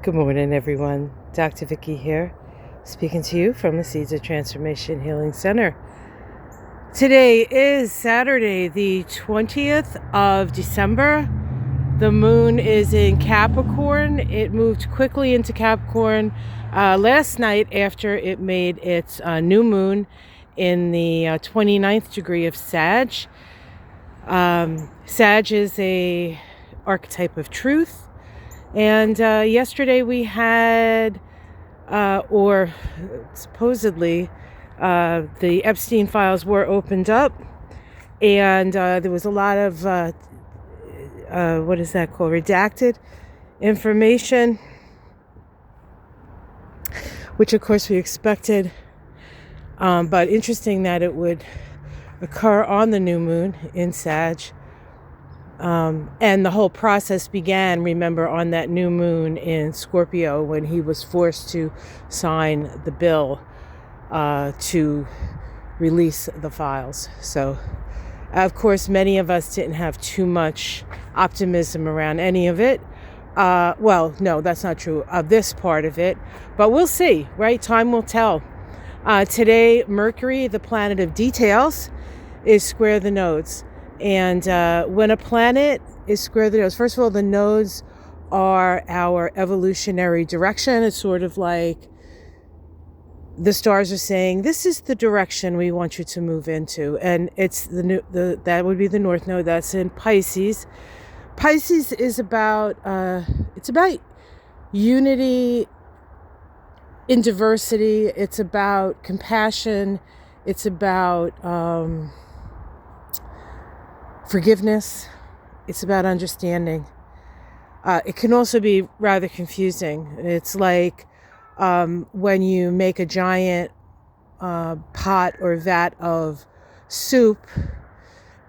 Good morning, everyone. Dr. Vicky here, speaking to you from the Seeds of Transformation Healing Center. Today is Saturday, the 20th of December. The moon is in Capricorn. It moved quickly into Capricorn last night after it made its new moon in the 29th degree of Sag. Sag is a archetype of truth. And yesterday we had, or supposedly, the Epstein files were opened up, and there was a lot of, what is that called, redacted information, which of course we expected, but interesting that it would occur on the new moon in Sag. And the whole process began, remember, on that new moon in Scorpio when he was forced to sign the bill to release the files. So, of course, many of us didn't have too much optimism around any of it. Well, no, that's not true of this part of it. But we'll see, right? Time will tell. Today, Mercury, the planet of details, is square the nodes. And when a planet is square the nodes, first of all, the nodes are our evolutionary direction. It's sort of like the stars are saying, this is the direction we want you to move into. And it's that would be the North Node. That's in Pisces. Pisces is about, it's about unity in diversity. It's about compassion. It's about forgiveness. It's about understanding. It can also be rather confusing. It's like when you make a giant pot or vat of soup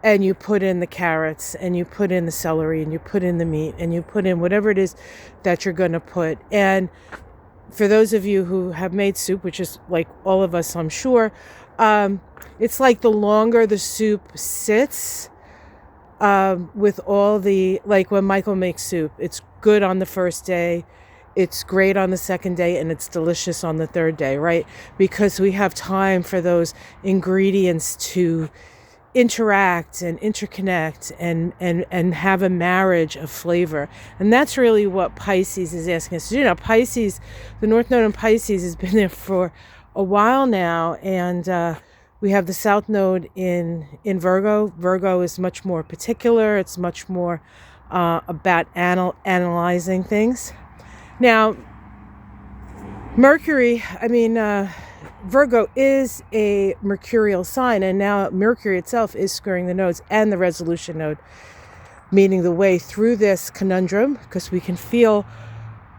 and you put in the carrots and you put in the celery and you put in the meat and you put in whatever it is that you're going to put. And for those of you who have made soup, which is like all of us, I'm sure, it's like the longer the soup sits, with all the, like when Michael makes soup, it's good on the first day, it's great on the second day, and it's delicious on the third day, right? Because we have time for those ingredients to interact and interconnect and have a marriage of flavor. And that's really what Pisces is asking us to do. You know, Pisces, the North Node in Pisces has been there for a while now, and we have the South Node in Virgo. Virgo is much more particular. It's much more about analyzing things. Now, Mercury, Virgo is a mercurial sign, and now Mercury itself is squaring the nodes and the resolution node, meaning the way through this conundrum, because we can feel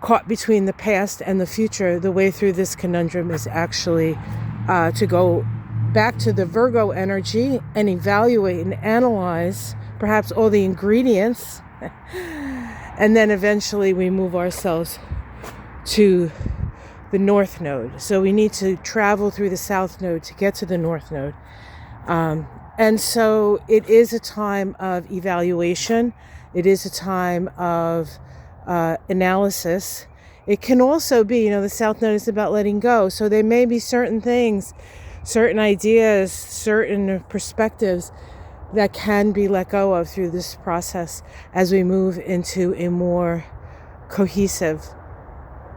caught between the past and the future. The way through this conundrum is actually to go back to the Virgo energy and evaluate and analyze perhaps all the ingredients, and then eventually we move ourselves to the North Node. So we need to travel through the South Node to get to the North Node. And so it is a time of evaluation. It is a time of analysis. It can also be, the South Node is about letting go. So there may be certain things, certain ideas, certain perspectives that can be let go of through this process as we move into a more cohesive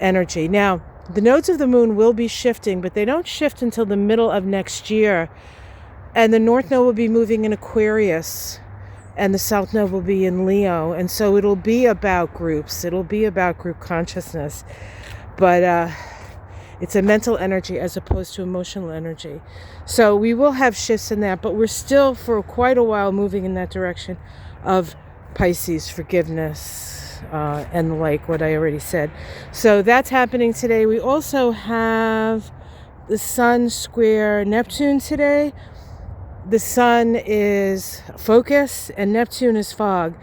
energy. Now, the nodes of the moon will be shifting, but they don't shift until the middle of next year. And the North Node will be moving in Aquarius, and the South Node will be in Leo. And so it'll be about groups. It'll be about group consciousness. But it's a mental energy as opposed to emotional energy. So we will have shifts in that, but we're still for quite a while moving in that direction of Pisces, forgiveness, and like what I already said. So that's happening today. We also have the Sun square Neptune today. The Sun is focus and Neptune is fog.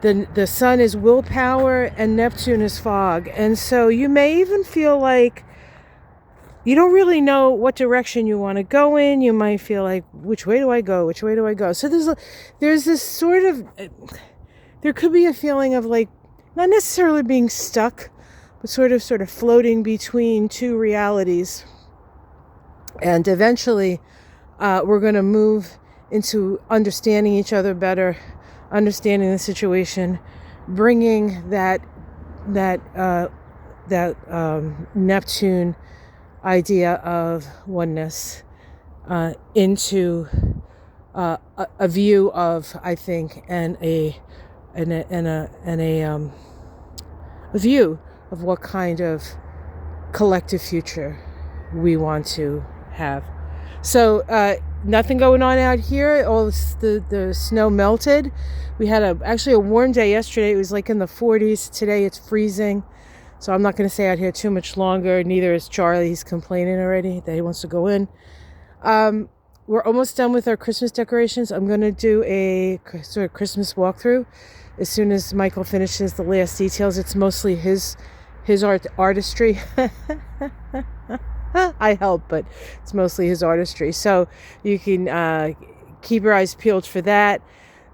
The Sun is willpower and Neptune is fog. And so you may even feel like you don't really know what direction you want to go in. You might feel like, which way do I go? Which way do I go? So there's this sort of, there could be a feeling of like, not necessarily being stuck, sort of floating between two realities. And eventually, we're going to move into understanding each other better, understanding the situation, bringing that Neptune idea of oneness into a view of, I think, and a view of what kind of collective future we want to have. So nothing going on out here. All the snow melted. We had actually a warm day yesterday. It was like in the 40s. Today it's freezing. So I'm not going to stay out here too much longer. Neither is Charlie. He's complaining already that he wants to go in. We're almost done with our Christmas decorations. I'm going to do a sort of Christmas walkthrough as soon as Michael finishes the last details. It's mostly his artistry. I help, but it's mostly his artistry. So you can keep your eyes peeled for that.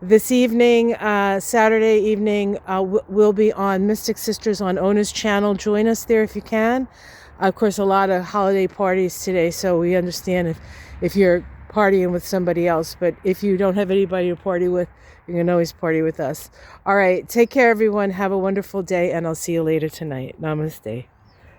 This evening, Saturday evening, we'll be on Mystic Sisters on Ona's channel. Join us there if you can. Of course, a lot of holiday parties today, so we understand if you're partying with somebody else. But if you don't have anybody to party with, you can always party with us. All right, take care, everyone. Have a wonderful day, and I'll see you later tonight. Namaste.